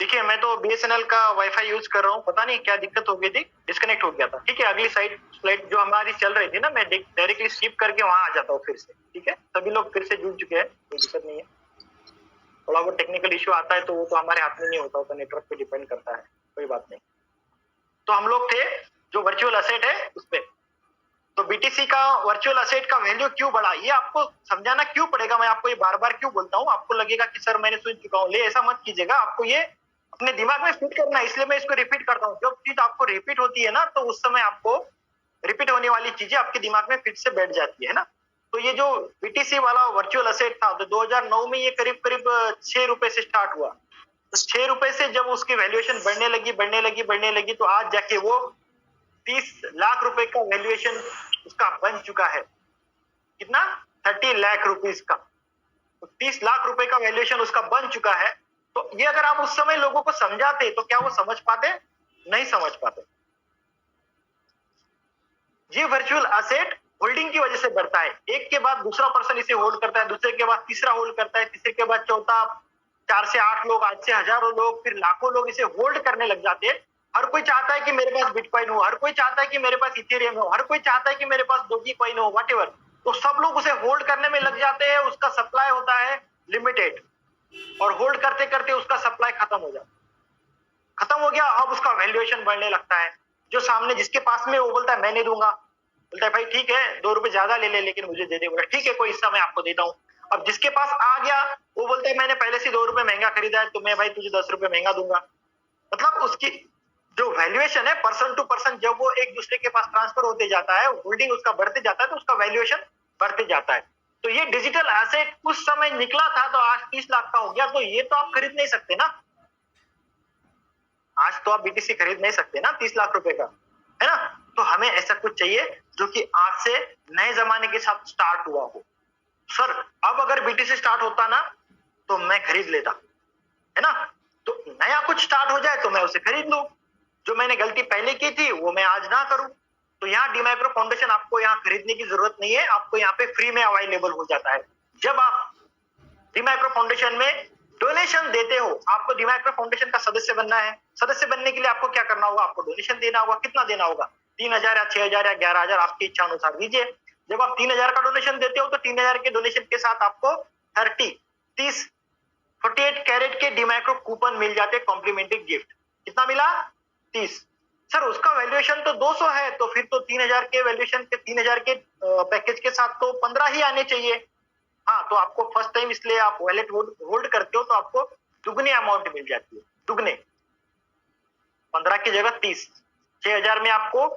देखिए मैं तो बीएसएनएल का वाईफाई यूज कर रहा हूँ, पता नहीं क्या दिक्कत हो गई थी, डिस्कनेक्ट हो गया था। ठीक है, अगली स्लाइड जो हमारी चल रही थी ना, मैं डायरेक्टली स्किप करके वहां आ जाता हूँ फिर से। ठीक है, सभी लोग फिर से जुड़ चुके हैं, कोई दिक्कत नहीं है। थोड़ा बहुत टेक्निकल इश्यू आता है तो वो तो हमारे हाथ में नहीं होता, वो तो नेटवर्क पे डिपेंड करता है, कोई बात नहीं। तो हम लोग थे जो वर्चुअल असेट है उस पे। तो बीटीसी का वर्चुअल असेट का वैल्यू क्यों बढ़ा, ये आपको समझाना क्यों पड़ेगा, मैं आपको ये बार बार क्यों बोलता हूँ। आपको लगेगा कि सर मैंने सुन चुका हूँ, ले ऐसा मत कीजिएगा, आपको ये अपने दिमाग में फिट करना है, इसलिए मैं इसको रिपीट करता हूँ। जब चीज आपको रिपीट होती है ना, तो उस समय आपको रिपीट होने वाली चीजें आपके दिमाग में फिट से बैठ जाती है ना। तो ये जो बीटीसी वाला वर्चुअल असेट था, तो 2009 में ये करीब करीब 6 रुपए से स्टार्ट हुआ। तो 6 रुपए से जब उसकी वैल्यूएशन बढ़ने लगी, तो आज जाके वो 30 लाख रुपए का वैल्यूएशन उसका बन चुका है। कितना? 30 लाख रुपीस का। तो 30 लाख रुपए का वैल्यूएशन उसका बन चुका है। तो ये अगर आप उस समय लोगों को समझाते तो क्या वो समझ पाते? नहीं समझ पाते। ये वर्चुअल असेट होल्डिंग की वजह से बढ़ता है। एक के बाद दूसरा पर्सन इसे होल्ड करता है, दूसरे के बाद तीसरा होल्ड करता है, तीसरे के बाद चौथा, 4 से 8 लोग, आज से हजारों लोग, फिर लाखों लोग इसे होल्ड करने लग जाते हैं। हर कोई चाहता है कि मेरे पास बिटकॉइन हो, हर कोई चाहता है कि मेरे पास इथेरियम हो, हर कोई चाहता है कि मेरे पास डोजी कॉइन हो, व्हाटएवर। तो सब लोग उसे होल्ड करने में लग जाते हैं। उसका सप्लाई होता है लिमिटेड, और होल्ड करते करते उसका सप्लाई खत्म हो जाता है। खत्म हो गया, अब उसका वैल्यूएशन बढ़ने लगता है। जो सामने जिसके पास में, वो बोलता है मैं नहीं दूंगा, बोलता है भाई ठीक है 2 रुपए ज्यादा ले ले लेकिन मुझे दे दे। बोला ठीक है कोई हिस्सा मैं आपको देता हूँ। अब जिसके पास आ गया वो बोलता है मैंने पहले से 2 रुपए महंगा खरीदा है, तो मैं भाई तुझे 10 रुपए महंगा दूंगा। मतलब उसकी जो वैल्यूएशन है पर्सन टू पर्सन, जब वो एक दूसरे के पास ट्रांसफर होते जाता है, होल्डिंग उसका बढ़ते जाता है, तो उसका वैल्यूएशन बढ़ते जाता है। तो ये डिजिटल एसेट उस समय निकला था तो आज 30 लाख का हो गया, तो ये तो आप खरीद नहीं सकते ना। आज तो आप बीटीसी खरीद नहीं सकते ना 30 लाख रुपए का, है ना। तो हमें ऐसा कुछ चाहिए जो कि आज से नए जमाने के साथ स्टार्ट हुआ हो। सर अब अगर बीटीसी स्टार्ट होता ना तो मैं खरीद लेता, है ना। तो नया कुछ स्टार्ट हो जाए तो मैं उसे खरीद लूं। जो मैंने गलती पहले की थी वो मैं आज ना करूं। तो यहाँ डीमाइक्रो फाउंडेशन आपको यहाँ खरीदने की जरूरत नहीं है, आपको यहाँ पे फ्री में अवेलेबल हो जाता है। जब आप डीमाइक्रो फाउंडेशन में डोनेशन देते हो, आपको डीमाइक्रो फाउंडेशन का सदस्य बनना है। सदस्य बनने के लिए आपको क्या करना होगा? आपको डोनेशन देना होगा। कितना देना होगा? 3,000 या 6,000 या 11,000, आपकी इच्छा अनुसार दीजिए। जब आप 3,000 का डोनेशन देते हो तो 3,000 के डोनेशन के साथ आपको 30 48 कैरेट के डीमाइक्रो कूपन मिल जाते, कॉम्प्लीमेंट्री गिफ्ट। कितना मिला? 30। सर उसका वैल्यूएशन तो 200 है, तो फिर तो 3,000 के वैल्यूएशन के 3,000 के पैकेज के साथ तो 15 ही आने चाहिए। हाँ, तो आपको फर्स्ट टाइम इसलिए आप वॉलेट होल्ड करते हो तो आपको दुगनी अमाउंट मिल जाती है, दुगने। 15 की जगह 30। 6,000 में आपको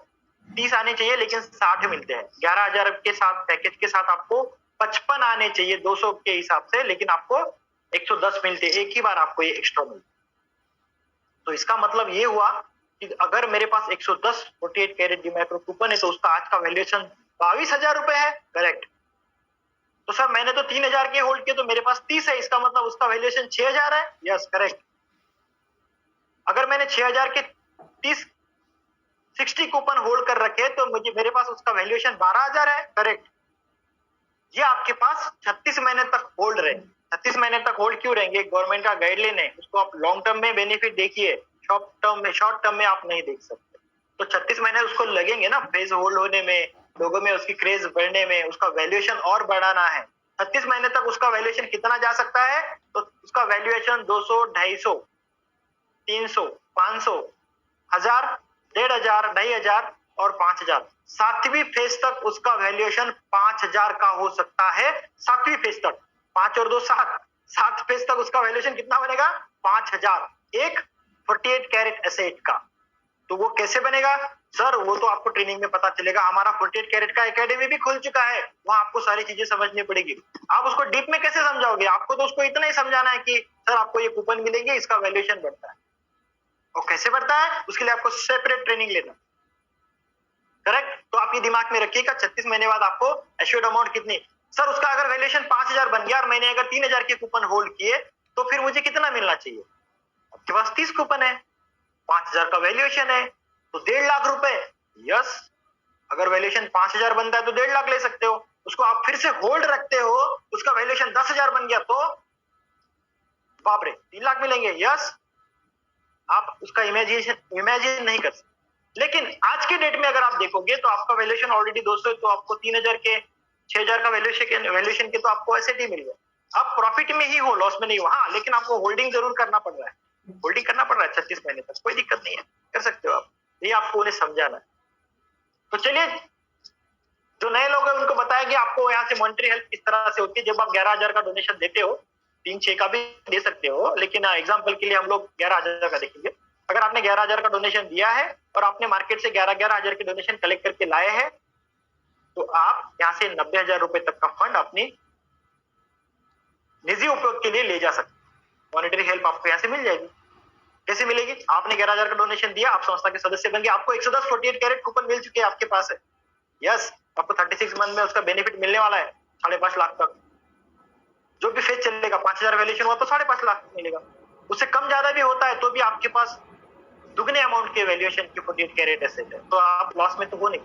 30 आने चाहिए लेकिन 60 मिलते हैं। 11,000 के साथ पैकेज के साथ आपको 55 आने चाहिए 200 के हिसाब से, लेकिन आपको 110 मिलते, एक ही बार आपको ये एक्स्ट्रा मिलते। तो इसका मतलब ये हुआ कि अगर मेरे पास 110 48 कैरेट डीमैक्रो कूपन है तो उसका आज का वैल्यूएशन 22,000 रुपए है। करेक्ट। तो सर मैंने तो 3,000 के होल्ड किए तो मेरे पास 30 है, इसका मतलब उसका वैल्यूएशन 6,000 है। Yes correct. अगर मैंने 6,000 के 60 कूपन होल्ड कर रखे तो मुझे मेरे पास उसका वैल्यूएशन 12,000 है। करेक्ट। ये आपके पास 36 महीने तक होल्ड रहे। 36 महीने तक होल्ड क्यों रहेंगे? गवर्नमेंट का गाइडलाइन है, उसको आप लॉन्ग टर्म में बेनिफिट देखिए, शॉर्ट टर्म में आप नहीं देख सकते। तो 36 महीने उसको लगेंगे ना फेज होल्ड होने में, लोगों में उसकी क्रेज बढ़ने में, उसका वैल्यूएशन और बढ़ाना है। 36 महीने तक उसका वैल्यूएशन कितना जा सकता है? तो उसका वैल्यूएशन 200, 250, 300, 500, 1000, 1,500, 2,500 और 5,000। 7वीं फेज तक उसका वैल्यूएशन 5,000 का हो सकता है। 7वीं फेज तक 5 और 2 7, 7 फेज तक उसका वैल्यूएशन कितना बनेगा? 5,000 एक 48 कैरेट एसेट का। तो वो कैसे बनेगा? सर वो तो आपको ट्रेनिंग में पता चलेगा। हमारा 48 कैरेट का एकेडमी भी खुल चुका है, वहां आपको सारी चीजें समझनी पड़ेगी। आप उसको डीप में कैसे समझाओगे? आपको तो उसको इतना ही समझाना है कि सर आपको ये कूपन मिलेंगे, इसका वैल्यूएशन बढ़ता है। और कैसे बढ़ता है उसके लिए आपको सेपरेट ट्रेनिंग लेना। करेक्ट। तो आप ये दिमाग में रखिएगा 36 महीने बाद आपको एश्योर्ड अमाउंट कितनी। सर उसका अगर वैल्यूएशन 5,000 बन गया और मैंने अगर 3,000 के कूपन होल्ड किए तो फिर मुझे कितना मिलना चाहिए? आपके पास 30 कूपन है, 5,000 का वैल्यूएशन है, तो 1.5 लाख रुपए। यस, अगर वैल्यूएशन 5,000 बनता है तो 1.5 लाख ले सकते हो। उसको आप फिर से होल्ड रखते हो, उसका वैल्यूएशन 10,000 बन गया तो बाप रे 3 लाख मिलेंगे। यस, आप उसका इमेजिन नहीं कर सकते। लेकिन आज के डेट में अगर आप देखोगे तो आपका वैल्यूएशन ऑलरेडी 200 है, तो आपको 3000 के 6000 का वैल्यूएशन के तो आपको एसेट ही मिल गया। आप प्रॉफिट में ही हो, लॉस में नहीं हो। हाँ, लेकिन आपको होल्डिंग जरूर करना पड़ रहा है, होल्डिंग करना पड़ रहा है 36 महीने तक, कोई दिक्कत नहीं है, कर सकते हो आप। ये आपको उन्हें समझाना है। तो चलिए, जो नए लोग हैं उनको बताया कि आपको यहाँ से मॉनेटरी हेल्प किस तरह से होती है। जब आप 11,000 का डोनेशन देते हो, 3-6 का भी दे सकते हो, लेकिन एग्जाम्पल के लिए हम लोग 11,000 का देखेंगे। अगर आपने 11,000 का डोनेशन दिया है और आपने मार्केट से 11,000 के डोनेशन कलेक्ट करके लाए हैं, तो आप यहाँ से 90,000 रुपए तक का फंड अपनी निजी उपयोग के लिए ले जा सकते हैं। मॉनेटरी हेल्प आपको यहाँ से मिल जाएगी। कैसे मिलेगी? आपने 11,000 का डोनेशन दिया, आप संस्था के सदस्य बन गए, आपको 110 48 कैरेट कूपन मिल चुके हैं, आपके पास है। यस, आपको 36 मंथ में उसका बेनिफिट मिलने वाला है 5.5 लाख तक। जो भी फेज चलेगा, 5,000 वैल्यूएशन हुआ तो 5.5 लाख मिलेगा। उससे कम ज्यादा भी होता है तो भी आपके पास दुगने अमाउंट के वैल्यूएशन की 48 कैरेट एसेट है, तो आप लॉस में तो हो नहीं।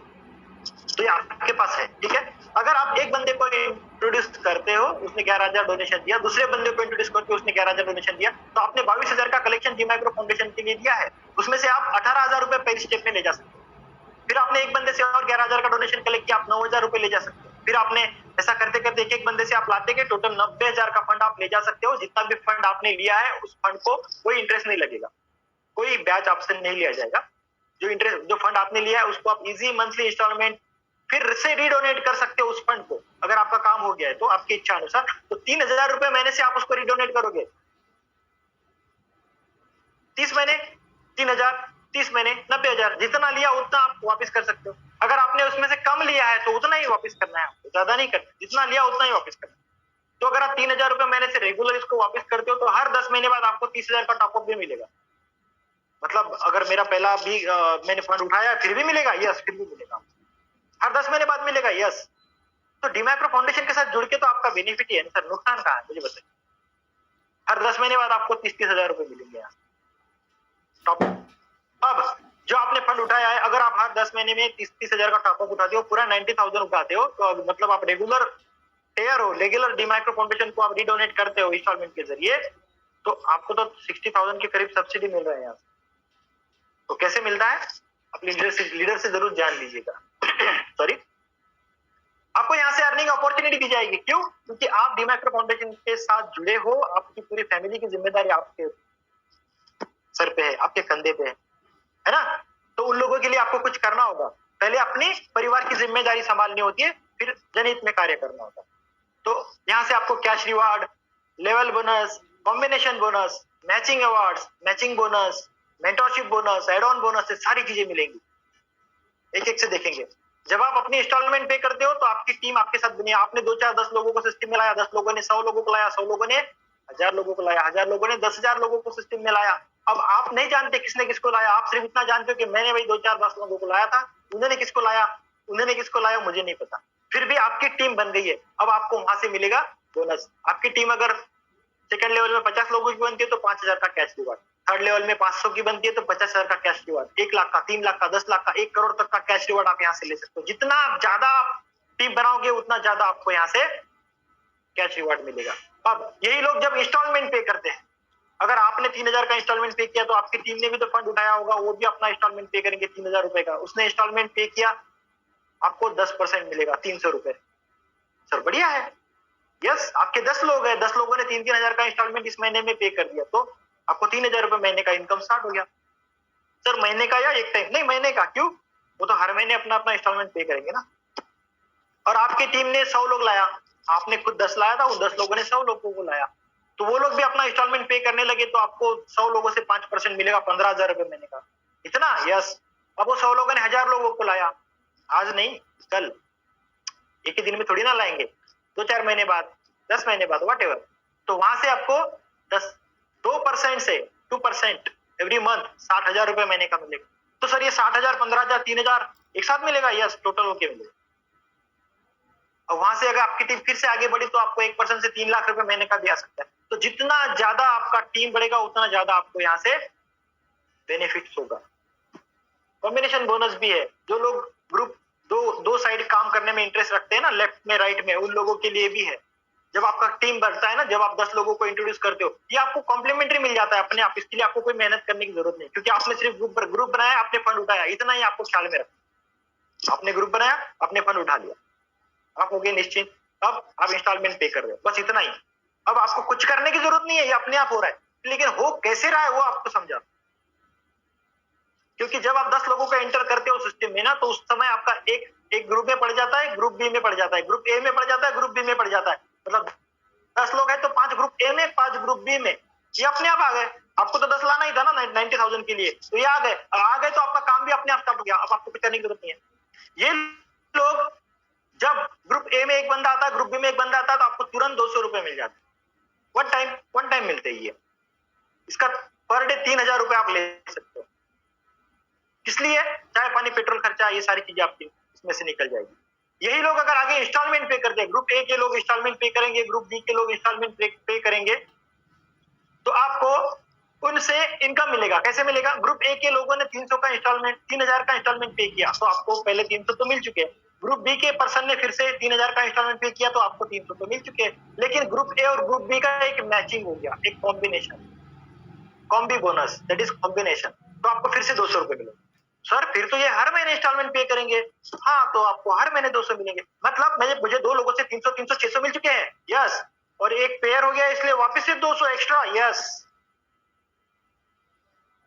तो ये आपके पास है, ठीक है। अगर आप एक बंदे को इंट्रोड्यूस करते हो, उसने 11,000 डोनेशन दिया, दूसरे बंदे को इंट्रोड्यूस करके उसने 11,000 डोनेशन दिया, तो आपने 22,000 का कलेक्शन डी माइक्रो फाउंडेशन के लिए दिया है। उसमें से आप 18,000 रुपए पहले स्टेप में ले जा सकते हो। फिर आपने एक बंदे से और 11,000 का डोनेशन कलेक्ट किया, आप 9,000 रुपए ले जा सकते हो। फिर आपने ऐसा करते करते एक एक बंदे से आप लाते गए, टोटल 90,000 का फंड आप ले जा सकते हो। जितना भी फंड आपने लिया है, उस फंड को कोई इंटरेस्ट नहीं लगेगा, कोई ब्याज आपसे नहीं लिया जाएगा। जो फंड आपने लिया है उसको आप इजी मंथली इंस्टॉलमेंट फिर से रीडोनेट कर सकते हो उस फंड को, अगर आपका काम हो गया है तो आपकी इच्छा अनुसार। तो 3,000 रुपए महीने से आप उसको रीडोनेट करोगे, 30 महीने 3,000, 30 महीने 90,000, जितना लिया उतना आप वापस कर सकते हो। अगर आपने उसमें से कम लिया है तो उतना ही वापस करना है आपको, ज्यादा नहीं करना, जितना लिया उतना ही वापस करना है। तो अगर आप 3,000 रुपए महीने से रेगुलर इसको वापस करते हो तो हर 10 महीने बाद आपको 30,000 का टॉपअप भी मिलेगा। मतलब अगर मेरा पहला भी मैंने फंड उठाया फिर भी मिलेगा, यस, फिर भी मिलेगा, हर 10 महीने बाद मिलेगा, यस। तो डीमैक्रो फाउंडेशन के साथ जुड़ के तो आपका बेनिफिट ही है ना सर, नुकसान कहाँ है मुझे बताइए। हर 10 महीने बाद आपको 30,000 रुपए मिलेंगे यहाँ टॉप। अब जो आपने फंड उठाया है, अगर आप हर 10 महीने में 30,000 का टॉपअप उठाते हो, पूरा 90,000 उठाते हो, तो मतलब आप रेगुलर पेयर हो, रेगुलर डीमैक्रो फाउंडेशन को आप रीडोनेट करते हो इंस्टॉलमेंट के जरिए, तो आपको तो 60,000 के करीब सब्सिडी मिल रहा है यहाँ। तो कैसे मिलता है? अपने लीडर से जरूर जान लीजिएगा। सॉरी, आपको यहाँ से अर्निंग अपॉर्चुनिटी दी जाएगी। क्यों? क्योंकि आप डीमैक्रो फाउंडेशन के साथ जुड़े हो, आपकी पूरी फैमिली की जिम्मेदारी आपके सर पे है, आपके कंधे पे है ना। तो उन लोगों के लिए आपको कुछ करना होगा। पहले अपने परिवार की जिम्मेदारी संभालनी होती है, फिर जनहित में कार्य करना होता है। तो यहाँ से आपको cash reward, level bonus, combination bonus, matching awards, matching bonus, mentorship bonus, add on bonus, से सारी चीजें मिलेंगी। एक एक से देखेंगे। जब आप अपनी इंस्टॉलमेंट पे करते हो तो आपकी टीम आपके साथ बनी। आपने 2 4 10 लोगों को सिस्टम में लाया, 10 लोगों ने 100 लोगों को लाया, 100 लोगों ने 1000 लोगों को लाया, 1000 लोगों ने 10,000 लोगों को सिस्टम में लाया। अब आप नहीं जानते किसने किसको लाया, आप सिर्फ इतना जानते हो कि मैंने भाई 2 4 10 लोगों को लाया था, उन्होंने किसको लाया, उन्होंने किसको लाया मुझे नहीं पता, फिर भी आपकी टीम बन गई है। अब आपको वहां से मिलेगा बोनस। आपकी टीम अगर सेकंड लेवल में 50 लोगों की बनती है तो 5,000 का कैश रिवार्ड, थर्ड लेवल में 500 की बनती है तो 50,000 का कैश रिवार्ड, 1 लाख का, 3 लाख का, 10 लाख का, 1 करोड़ तक का कैश रिवार्ड आप यहाँ से ले सकते हो। जितना ज्यादा टीम बनाओगे उतना ज्यादा आपको यहाँ से कैश रिवार्ड मिलेगा। अब यही लोग जब इंस्टॉलमेंट पे करते हैं, अगर आपने 3,000 का इंस्टॉलमेंट पे किया तो आपकी टीम ने भी तो फंड उठाया होगा, वो भी अपना इंस्टॉलमेंट पे करेंगे 3,000 रुपए का। उसने इंस्टॉलमेंट पे किया, आपको 10% मिलेगा, 300 रुपए। सर बढ़िया है, यस। आपके 10 लोग हैं, 10 लोगों ने 3-3 हजार का इंस्टॉलमेंट इस महीने में पे कर दिया, तो आपको 3,000 रुपए महीने का इनकम स्टार्ट हो गया। सर महीने का या एक टाइम? नहीं, महीने का। क्यों? वो तो हर महीने अपना अपना इंस्टॉलमेंट पे करेंगे ना। और आपकी टीम ने 100 लोग लाया, आपने खुद 10 लाया था, वो 10 लोगों ने 100 लोगों को लाया, तो वो लोग भी अपना इंस्टॉलमेंट पे करने लगे, तो आपको 100 लोगों से 5% मिलेगा, 15,000 रुपए महीने का। इतना? यस। अब वो 100 लोगों ने 1,000 लोगों को लाया, आज नहीं कल, एक ही दिन में थोड़ी ना लाएंगे, 2-4 महीने बाद, 10 महीने बाद, वट एवर। तो वहां से आपको 2% से 2% एवरी मंथ 60,000 रुपए महीने का मिलेगा। तो सर ये 60,000, 15,000, 3,000 एक साथ मिलेगा? यस, टोटल होके मिलेगा। और वहां से अगर आपकी टीम फिर से आगे बढ़ी तो आपको 1% से 3 लाख रुपए महीने का भी आ सकता है। तो जितना ज्यादा आपका टीम बढ़ेगा उतना ज्यादा आपको यहाँ से बेनिफिट्स होगा। कॉम्बिनेशन बोनस भी है, जो लोग ग्रुप दो साइड काम करने में इंटरेस्ट रखते हैं ना, लेफ्ट में राइट में, उन लोगों के लिए भी है। जब आपका टीम बढ़ता है ना, जब आप 10 लोगों को इंट्रोड्यूस करते हो, ये आपको कॉम्प्लीमेंट्री मिल जाता है अपने आप, इसके लिए आपको कोई मेहनत करने की जरूरत नहीं, क्योंकि आपने सिर्फ ग्रुप बनाया, आपने फंड उठाया, इतना ही आपको ख्याल में रखना। आपने ग्रुप बनाया, आपने फंड उठा लिया, आप हो गए निश्चिंत। अब आप इंस्टॉलमेंट पे कर रहे हो, बस इतना ही। अब आपको कुछ करने की जरूरत नहीं है, ये अपने आप हो रहा है, लेकिन हो कैसे रहा है वो आपको समझा। क्योंकि जब आप 10 लोगों का एंटर करते हो सिस्टम में ना, तो उस समय आपका एक ग्रुप में पड़ जाता है, ग्रुप बी में पड़ जाता है, ग्रुप ए में पड़ जाता है, ग्रुप बी में पड़ जाता है। मतलब 10 लोग हैं तो 5 ग्रुप ए में, 5 ग्रुप बी में, ये अपने आप आ गए। आपको तो 10 लाना ही था ना 90,000 के लिए, तो ये आ गए। तो आपका काम भी अपने आप स्टार्ट हो गया, अब आपको कुछ करने की जरूरत नहीं है। ये लोग जब ग्रुप ए में एक बंदा आता है, ग्रुप बी में एक बंदा आता है, तो आपको तुरंत 200 रुपए मिल जाते हैं। वन टाइम मिलते ही है। इसका पर डे 3,000 रुपए आप ले सकते हो। किस लिए? चाय पानी पेट्रोल खर्चा, ये सारी चीजें आपकी इसमें से निकल जाएगी। यही लोग अगर आगे इंस्टॉलमेंट पे करते हैं, ग्रुप ए के लोग इंस्टॉलमेंट पे करेंगे, ग्रुप बी के लोग इंस्टॉलमेंट पे करेंगे, तो आपको उनसे इनकम मिलेगा। कैसे मिलेगा? ग्रुप ए के लोगों ने 300 का इंस्टॉलमेंट, 3,000 का इंस्टॉलमेंट पे किया, तो आपको पहले 300 तो मिल चुके हैं। ग्रुप बी के पर्सन ने फिर से 3,000 का इंस्टॉलमेंट पे किया, तो आपको 300 तो मिल चुके हैं। लेकिन ग्रुप ए और ग्रुप बी का एक मैचिंग हो गया, एक combination, combi bonus, that is combination, तो आपको फिर से 200 रुपए मिलेंगे। सर फिर तो ये हर महीने इंस्टॉलमेंट पे करेंगे। हाँ, तो आपको हर महीने 200 मिलेंगे। मतलब मुझे 2 लोगों से 300 300 600 मिल चुके हैं, यस, और एक पेयर हो गया, इसलिए वापस से 200 एक्स्ट्रा, यस।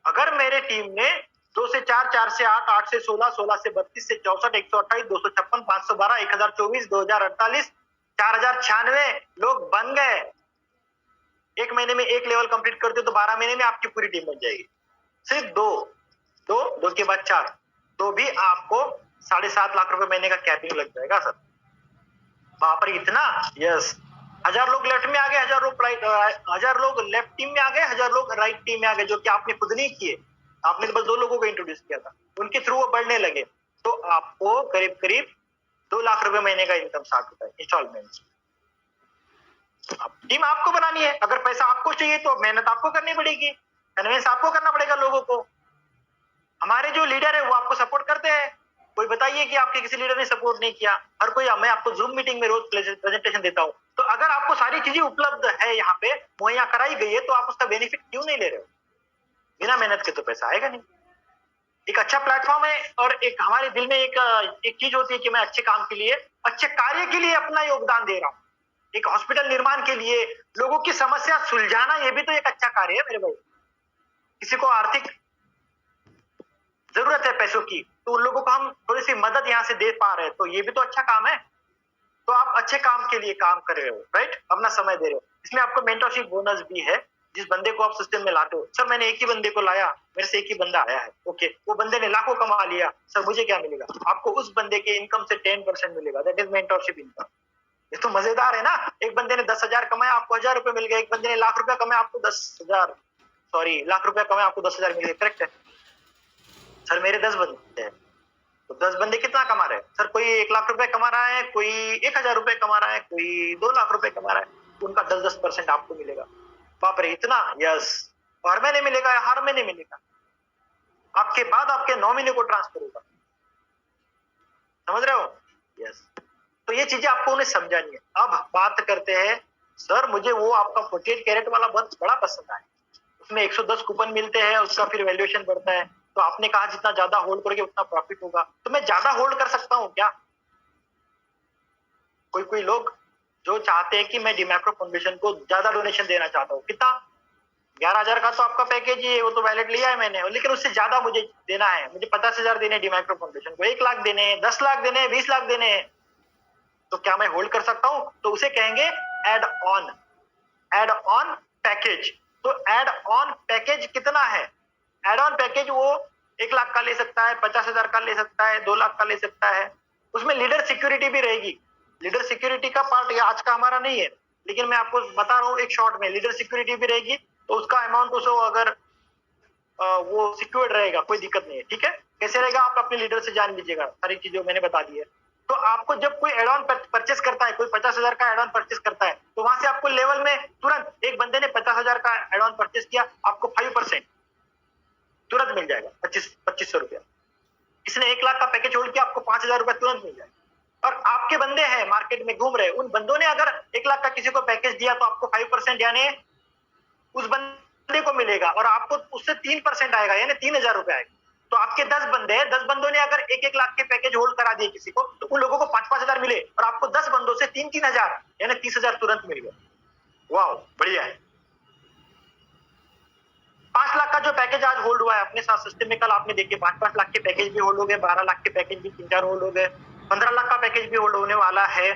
अगर मेरे टीम में 2 से 4, 4 से 8, 8 से 16, 16 से 32 से 64, 128, 256, 512, 1024, 2048, 4096 लोग बन गए। एक महीने में एक लेवल कंप्लीट करते हो तो 12 महीने में आपकी पूरी टीम बन जाएगी। सिर्फ दो के बाद 4, तो भी आपको 7.5 लाख रुपए महीने का कैपिंग लग जाएगा सर। वहां पर इतना, यस। 1000 लोग लेफ्ट में आ गए, 1000 लोग राइट, 1000 लोग लेफ्ट टीम में आ गए, 1000 लोग राइट टीम में आ गए, जो कि आपने खुद नहीं किए। आपने तो बस 2 लोगों को इंट्रोड्यूस किया था, उनके थ्रू वो बढ़ने लगे, तो आपको करीब करीब 2 लाख रुपए महीने का इनकम स्टार्ट होता है इंस्टॉलमेंट। टीम आपको बनानी है, अगर पैसा आपको चाहिए तो मेहनत आपको करनी पड़ेगी, कन्विंस आपको करना पड़ेगा लोगों को। हमारे जो लीडर है वो आपको सपोर्ट करते हैं। कोई बताइए कि आपके किसी लीडर ने सपोर्ट नहीं किया? हर कोई, मैं आपको जूम मीटिंग में रोज प्रेजेंटेशन देता हूं, तो अगर आपको सारी चीजें उपलब्ध है, यहाँ पे मुहैया कराई गई है, तो आप उसका बेनिफिट क्यों नहीं ले रहे हो? बिना मेहनत के तो पैसा आएगा नहीं। एक अच्छा प्लेटफॉर्म है, और एक हमारे दिल में एक चीज होती है कि मैं अच्छे काम के लिए, अच्छे कार्य के लिए अपना योगदान दे रहा हूँ। एक हॉस्पिटल निर्माण के लिए, लोगों की समस्या सुलझाना, ये भी तो एक अच्छा कार्य है मेरे भाई। किसी को आर्थिक जरूरत है पैसों की, तो उन लोगों को हम थोड़ी सी मदद यहाँ से दे पा रहे हैं, तो ये भी तो अच्छा काम है। तो आप अच्छे काम के लिए काम कर रहे हो, राइट, अपना समय दे रहे हो। इसमें आपको मेंटरशिप बोनस भी है। जिस बंदे को आप सिस्टम में लाते हो, सर मैंने एक ही बंदे को लाया, मेरे से एक ही बंदा आया है, ओके, वो बंदे ने लाखों कमा लिया, सर मुझे क्या मिलेगा? आपको उस बंदे के इनकम से 10% मिलेगा, दैट इज मेंटरशिप इनकम। ये तो मजेदार है ना। एक बंदे ने 10,000 कमाया, आपको 1,000 रुपए मिल गए। एक बंदे ने लाख रुपया कमाया, आपको 10,000, सॉरी, लाख रुपया कमाया, आपको 10,000 मिल गए, करेक्ट है सर। मेरे 10 बंदे हैं, तो 10 बंदे कितना कमा रहे हैं सर? कोई 1 लाख रुपए कमा रहा है, कोई 1,000 रुपए कमा रहा है, कोई 2 लाख रुपए कमा रहा है, उनका 10% आपको मिलेगा। बाप रे, इतना, यस। हर महीने मिलेगा, हर महीने मिलेगा, आपके बाद आपके नॉमिनी को ट्रांसफर होगा। समझ रहे हो? यस। तो ये चीजें आपको उन्हें समझानी है। अब बात करते हैं, सर मुझे वो आपका 48 कैरेट वाला बहुत बड़ा पसंद आया, उसमें 110 कूपन मिलते हैं, उसका फिर वैल्यूएशन बढ़ता है, तो आपने कहा जितना ज्यादा होल्ड करोगे उतना प्रॉफिट होगा, तो मैं ज्यादा होल्ड कर सकता हूँ क्या? कोई लोग जो चाहते हैं कि मैं डीमैक्रो फाउंडेशन को ज्यादा डोनेशन देना चाहता हूँ, कितना? 11,000 का तो आपका पैकेज ही है, वो तो वैलेट लिया है मैंने, लेकिन उससे ज्यादा मुझे देना है, मुझे 50,000 देने डीमैक्रो फाउंडेशन को, 1 लाख देने हैं, 10 लाख देने हैं, 20 लाख देने हैं, तो क्या मैं होल्ड कर सकता हूँ? तो उसे कहेंगे add on, add on package. तो एड ऑन पैकेज कितना है? एड ऑन पैकेज वो 1 लाख का ले सकता है, 50,000 का ले सकता है, 2 लाख का ले सकता है। उसमें लीडर सिक्योरिटी भी रहेगी। लीडर सिक्योरिटी का पार्ट ये आज का हमारा नहीं है, लेकिन मैं आपको बता रहा हूँ एक शॉर्ट में, लीडर सिक्योरिटी भी रहेगी, तो उसका अमाउंट उसको अगर वो सिक्योर्ड रहेगा, कोई दिक्कत नहीं है, ठीक है। कैसे रहेगा आप अपने लीडर से जान लीजिएगा, सारी चीजें मैंने बता दी है। तो आपको जब कोई एड ऑन परचेस करता है, कोई 50,000 का एड ऑन परचेस करता है, तो वहां से आपको लेवल में तुरंत, एक बंदे ने 50,000 का एड ऑन परचेस किया, आपको 5% तुरंत मिल जाएगा, 2500 रुपया। इसने 1 लाख का पैकेज होल्ड किया, आपको 5,000 रुपया तुरंत मिल जाएगा। और आपके बंदे हैं मार्केट में घूम रहे, उन बंदों ने अगर 1 लाख का किसी को पैकेज दिया तो आपको 5% यानी उस बंदे को मिलेगा और आपको उससे 3% आएगा यानी 3,000 रुपए आएगा। तो आपके 10 बंदे हैं, 10 बंदों ने अगर 1-1 लाख के पैकेज होल्ड करा दिए किसी को, तो उन लोगों को 5-5 हजार मिले और आपको 10 बंदों से 3-3 हजार यानी 30 हजार तुरंत मिल गए। वाह, बढ़िया है। 5 लाख का जो पैकेज आज होल्ड हुआ है अपने साथ सिस्टम में, कल आपने देखे 5-5 लाख के पैकेज भी होल्ड हो गए, 12 लाख के पैकेज भी 3-4 होल्ड हो गए, 15 लाख का पैकेज भी होल्ड होने वाला है।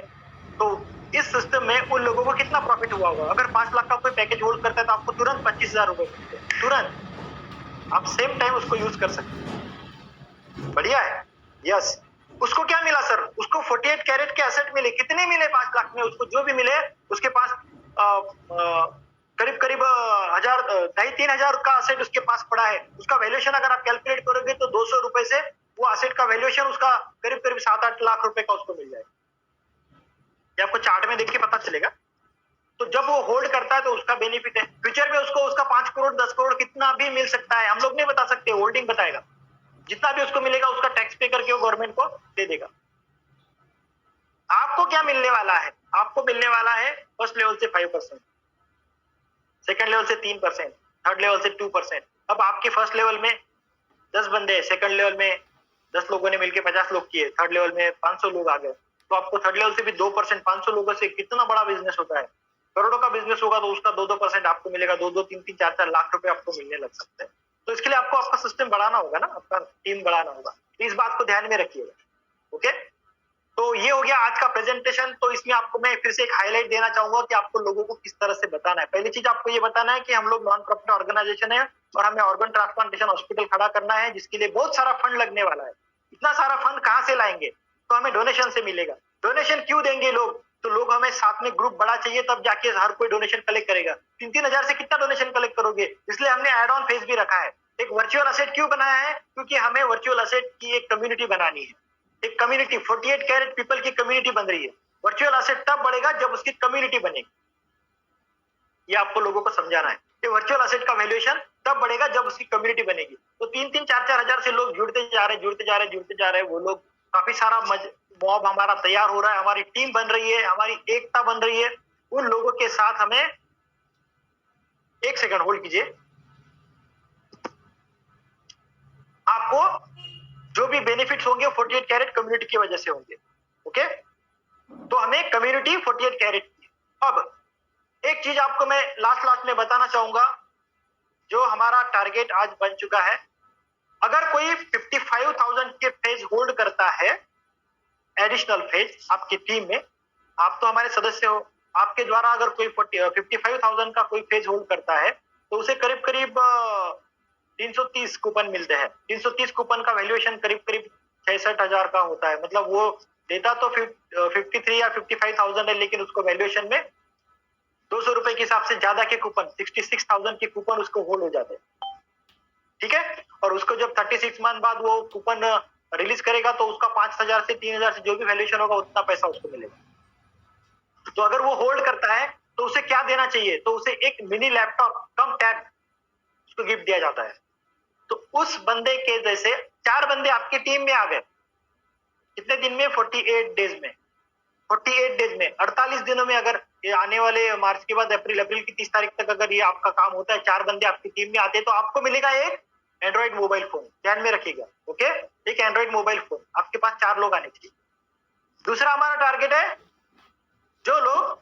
तो इस सिस्टम में उन लोगों को कितना प्रॉफिट हुआ होगा? अगर 5 लाख का कोई पैकेज होल्ड करता है तो आपको तुरंत 25,000 रुपए मिलते हैं, तुरंत आप सेम टाइम उसको यूज कर सकते हैं। बढ़िया है। यस, उसको क्या मिला सर? उसको 48 कैरेट के एसेट मिले। कितने मिले 5 लाख में? उसको जो भी मिले उसके पास करीब करीब 2,500-3,000 का असेट उसके पास पड़ा है। उसका वैल्यूएशन अगर आप कैलकुलेट करोगे तो 200 रुपए से वो असेट का वैल्यूएशन उसका करीब करीब 7-8 लाख रुपए का उसको मिल जाएगा। ये आपको चार्ट में देख के पता चलेगा। तो जब वो होल्ड करता है तो उसका बेनिफिट है। फ्यूचर में उसको उसका 5 करोड़ 10 करोड़ कितना भी मिल सकता है, हम लोग नहीं बता सकते, होल्डिंग बताएगा। जितना भी उसको मिलेगा उसका टैक्स पे करके वो गवर्नमेंट को दे देगा। आपको क्या मिलने वाला है? आपको मिलने वाला है फर्स्ट लेवल से 5%, सेकंड लेवल से 3%, थर्ड लेवल से 2%। अब आपके फर्स्ट लेवल में 10 बंदे, सेकंड लेवल में 10 लोगों ने मिलकर 50 लोग किए, थर्ड लेवल में 500 लोग आ गए, तो आपको थर्ड लेवल से भी 2%, 500 लोगों से कितना बड़ा बिजनेस होता है। करोड़ों का बिजनेस होगा तो उसका 2-2% आपको मिलेगा, 2-2, 3-3, 4-4 लाख रुपए आपको मिलने लग सकते हैं। तो इसके लिए आपको आपका सिस्टम बढ़ाना होगा ना, आपका टीम बढ़ाना होगा। तो इस बात को ध्यान में रखिएगा। ओके, तो ये हो गया आज का प्रेजेंटेशन। तो इसमें आपको मैं फिर से एक हाईलाइट देना चाहूंगा कि आपको लोगों को किस तरह से बताना है। पहली चीज आपको ये बताना है कि हम लोग नॉन प्रॉफिट ऑर्गेनाइजेशन है और हमें ऑर्गन ट्रांसप्लांटेशन हॉस्पिटल खड़ा करना है, जिसके लिए बहुत सारा फंड लगने वाला है। इतना सारा फंड कहाँ से लाएंगे? तो हमें डोनेशन से मिलेगा। डोनेशन क्यों देंगे लोग? तो लोग हमें साथ में ग्रुप बड़ा चाहिए, तब जाके हर कोई डोनेशन कलेक्ट करेगा। 3-3 हजार से कितना डोनेशन कलेक्ट करोगे? इसलिए हमने एड ऑन फेज भी रखा है। एक वर्चुअल असेट क्यों बनाया है? क्योंकि हमें वर्चुअल असेट की एक कम्युनिटी बनानी है। एक कम्युनिटी 48 कैरेट पीपल की कम्युनिटी बन रही है। वर्चुअल असेट तब बढ़ेगा जब उसकी कम्युनिटी बनेगी। ये आपको लोगों को समझाना है कि वर्चुअल असेट का वैल्यूएशन तब बढ़ेगा जब उसकी कम्युनिटी बनेगी। तो 3-3, 4-4 हजार से लोग जुड़ते जा रहे हैं। वो लोग काफी सारा मॉब हमारा तैयार हो रहा है, हमारी टीम बन रही है, हमारी एकता बन रही है। उन लोगों के साथ हमें, एक सेकंड होल्ड कीजिए, आपको जो भी बेनिफिट्स होंगे 48 कैरेट कम्युनिटी की वजह से होंगे। ओके, तो हमें कम्युनिटी 48 कैरेट की। अब एक चीज आपको मैं लास्ट में बताना चाहूंगा, जो हमारा टारगेट आज बन चुका है। अगर कोई 55,000 के फेज होल्ड करता है, एडिशनल फेज आपकी टीम में, आप तो हमारे सदस्य हो, आपके द्वारा अगर कोई 55,000 का कोई फेज होल्ड करता है तो उसे करीब करीब 330 कूपन मिलते हैं। 330 कूपन का वैल्यूएशन करीब करीब 66,000 का होता है। मतलब वो देता तो 53 या 55,000 है, लेकिन उसको वैल्यूएशन में 200 रुपए के हिसाब से ज्यादा के कूपन, 66,000 के कूपन उसको होल्ड हो जाते हैं। ठीक है, और उसको जब 36 मंथ बाद वो कूपन रिलीज करेगा तो उसका 5,000 से 3,000 से जो भी वैल्यूएशन होगा उतना पैसा उसको मिलेगा। तो अगर वो होल्ड करता है तो उसे क्या देना चाहिए? तो उसे एक मिनी लैपटॉप कम टैब उसको गिफ्ट दिया जाता है। तो उस बंदे के जैसे 4 बंदे आपकी टीम में आ गए, कितने दिन में? 48 डेज में। 48 डेज में, 48 दिनों में, अगर ये आने वाले मार्च के बाद अप्रैल की 30 तारीख तक अगर ये आपका काम होता है, 4 बंदे आपकी टीम में आते हैं, तो आपको मिलेगा एक एंड्रॉइड मोबाइल फोन। ध्यान में रखिएगा। ओके, एक एंड्रॉइड मोबाइल फोन आपके पास 4 लोग आने चाहिए। दूसरा हमारा टारगेट है, जो लोग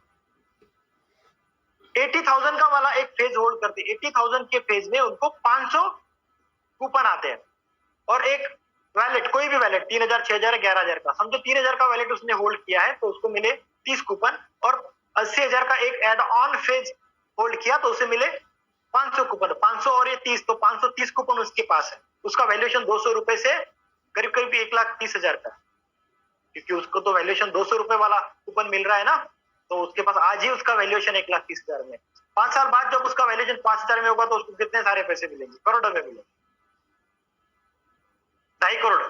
80,000 का वाला एक फेज होल्ड करते हैं, 80,000 के फेज में उनको 500 कूपन आते हैं और एक वैलेट, कोई भी वैलेट, 3,000, 6,000, 11,000 का, समझो 3,000 का वैलेट उसने होल्ड किया है तो उसको मिले 30 कूपन, और 80,000 का एक एड ऑन फेज होल्ड किया तो उसे मिले 500 कूपन। 500 और ये 30, तो 530 कूपन उसके पास है। उसका वैल्यूएशन 200 रुपए से करीब करीब 1,30,000 का, क्योंकि उसको तो वैल्यूएशन 200 रुपए वाला कूपन मिल रहा है ना, तो उसके पास आज ही उसका वैल्यूएशन 1,30,000 में। 5 साल बाद जब उसका वैल्यूएशन 5,000 में होगा तो उसको कितने सारे पैसे मिलेंगे? करोड़ों में मिलेंगे, 2.5 करोड़।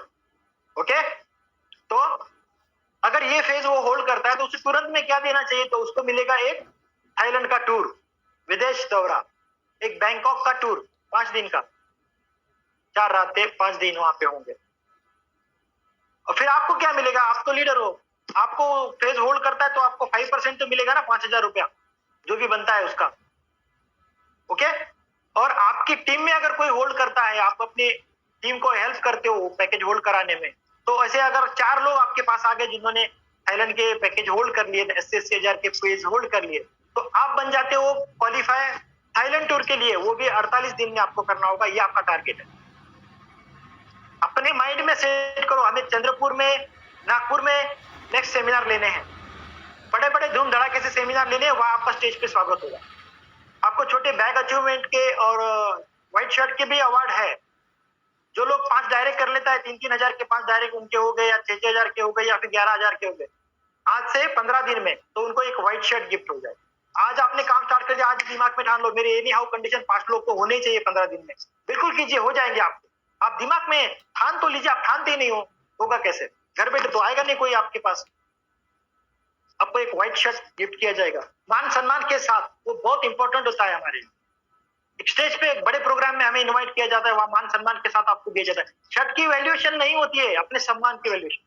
ओके, तो अगर ये फेज वो होल्ड करता है तो उसे तुरंत में क्या देना चाहिए? तो उसको मिलेगा एक थाईलैंड का टूर, विदेश दौरा, एक बैंकॉक का टूर 5 दिन का, 4 रातें 5 दिन वहां पे होंगे। और फिर आपको क्या मिलेगा? आप तो लीडर हो, आपको फेज होल्ड करता है तो आपको 5% तो मिलेगा ना, 5,000 रुपया जो भी बनता है उसका। ओके, और आपकी टीम में अगर कोई होल्ड करता है, आप अपनी टीम को हेल्प करते हो पैकेज होल्ड कराने में, तो ऐसे अगर 4 लोग आपके पास आ गए जिन्होंने थाईलैंड के पैकेज होल्ड कर लिए, 80,000 के पेज होल्ड कर लिए, तो आप बन जाते हो क्वालिफाई थाईलैंड टूर के लिए। वो भी 48 दिन में आपको करना होगा, ये आपका टारगेट है। अपने माइंड में सेट करो, हमें चंद्रपुर में, नागपुर में नेक्स्ट सेमिनार लेने हैं, बड़े बड़े धूम धड़ाके से सेमिनार लेने हैं, वहां आपका स्टेज पे स्वागत होगा। आपको छोटे बैग अचीवमेंट के और व्हाइट शर्ट के भी अवार्ड है। जो लोग 5 डायरेक्ट कर लेता है, 3-3 हजार के 5 डायरेक्ट उनके हो गए, या 6-6 हजार के हो गए, या फिर 11 हजार के हो गए आज से 15 दिन में, तो उनको एक व्हाइट शर्ट गिफ्ट हो जाए। आज आपने काम स्टार्ट कर दिया, आज दिमाग में ठान लो मेरे एनी हाउ कंडीशन 5 लोग तो होने ही चाहिए 15 दिन में। बिल्कुल कीजिए, हो जाएंगे आपके। आप दिमाग में ठान तो लीजिए, आप ठानते ही नहीं हो, होगा कैसे? घर बैठे तो आएगा नहीं कोई आपके पास। आपको एक व्हाइट शर्ट गिफ्ट किया जाएगा मान सम्मान के साथ, वो बहुत इंपॉर्टेंट होता है हमारे लिए। स्टेज पे एक बड़े प्रोग्राम में हमें इनवाइट किया जाता है, वहां मान सम्मान के साथ आपको दिया जाता है। शर्ट की वैल्यूएशन नहीं होती है, अपने सम्मान की वैल्यूएशन।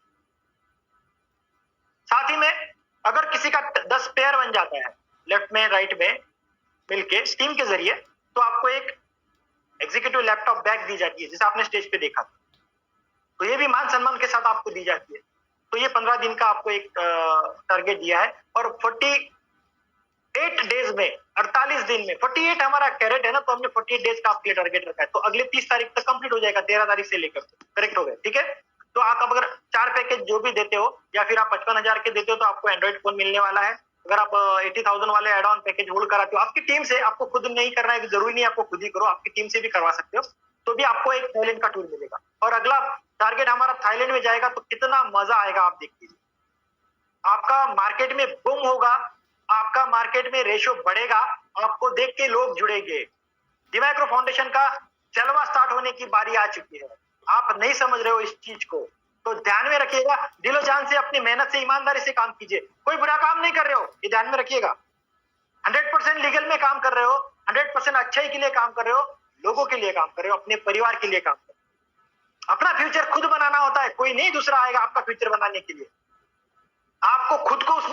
साथ ही में अगर किसी का 10 पेयर बन जाता है लेफ्ट में राइट में मिलके टीम के जरिए, तो आपको एक एग्जीक्यूटिव लैपटॉप बैग दी जाती है, जैसे आपने स्टेज पे देखा। तो ये भी मान सम्मान के साथ आपको दी जाती है। तो ये 15 दिन का आपको एक टारगेट दिया है, और 48 डेज में, 48 दिन में, 48 हमारा कैरेट है ना, तो हमने 48 डेज का आपके लिए टारगेट रखा है। तो अगले 30 तारीख तक कंप्लीट हो जाएगा, 13 तारीख से लेकर। करेक्ट हो गए, ठीक है। तो आप अगर 4 पैकेज जो भी देते हो, या फिर आप 55,000 के देते हो, तो आपको एंड्रॉइड फोन मिलने वाला है। अगर आप 80,000 वाले एड ऑन पैकेज होल्ड कराते हो आपकी टीम से, आपको खुद नहीं करना है, जरूरी नहीं आपको खुद ही करो, आपकी टीम से भी करवा सकते हो, तो भी आपको एक थाईलैंड का टूर मिलेगा। और अगला टारगेट हमारा थाईलैंड में जाएगा, तो कितना मजा आएगा आप देखिए। आपका मार्केट में बूम होगा, आपका मार्केट में रेशो बढ़ेगा, आपको देख के लोग जुड़ेंगे। डिमैक्रो फाउंडेशन का चलवा स्टार्ट होने की बारी आ चुकी है। आप नहीं समझ रहे हो इस चीज को, तो ध्यान में रखिएगा। दिलो जान से, अपनी मेहनत से, ईमानदारी से काम कीजिए। कोई बुरा काम नहीं कर रहे हो, ये ध्यान में रखिएगा। 100% लीगल में काम कर रहे हो, 100% अच्छाई के लिए काम कर रहे हो, लोगों के लिए काम कर रहे हो, अपने परिवार के लिए काम कर रहे हो। अपना फ्यूचर खुद बनाना होता है, कोई नहीं दूसरा आएगा आपका फ्यूचर बनाने के लिए। आपको खुद को उसमें